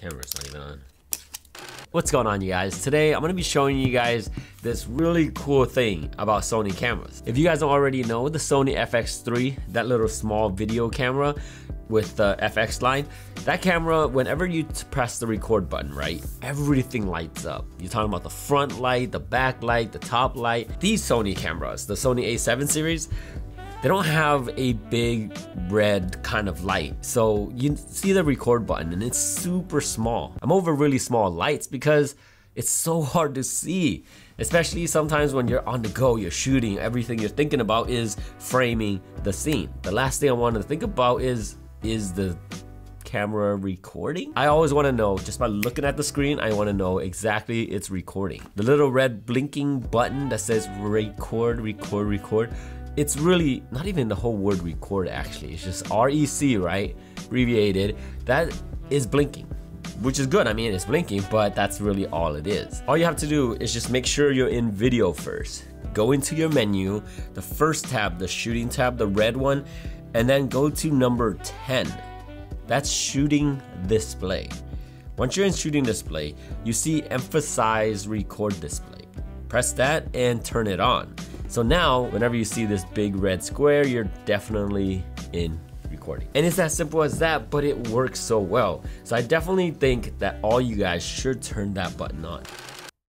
Camera's not even on. What's going on, you guys? Today I'm going to be showing you guys this really cool thing about Sony cameras. If you guys don't already know, the Sony FX3, that little small video camera with the FX line, that camera, whenever you press the record button, right, everything lights up. You're talking about the front light, the back light, the top light. These Sony cameras, the Sony A7 series, they don't have a big red kind of light. So you see the record button and it's super small. I'm over really small lights because it's so hard to see. Especially sometimes when you're on the go, you're shooting, everything you're thinking about is framing the scene. The last thing I want to think about is the camera recording? I always want to know, just by looking at the screen, I want to know exactly it's recording. The little red blinking button that says record, record, record. It's really not even the whole word record actually. It's just REC, right? Abbreviated. That is blinking, which is good. I mean, it's blinking, but that's really all it is. All you have to do is just make sure you're in video first. Go into your menu, the first tab, the shooting tab, the red one, and then go to number 10. That's shooting display. Once you're in shooting display, you see emphasize record display. Press that and turn it on. So now, whenever you see this big red square, you're definitely in recording. And it's as simple as that, but it works so well. So I definitely think that all you guys should turn that button on.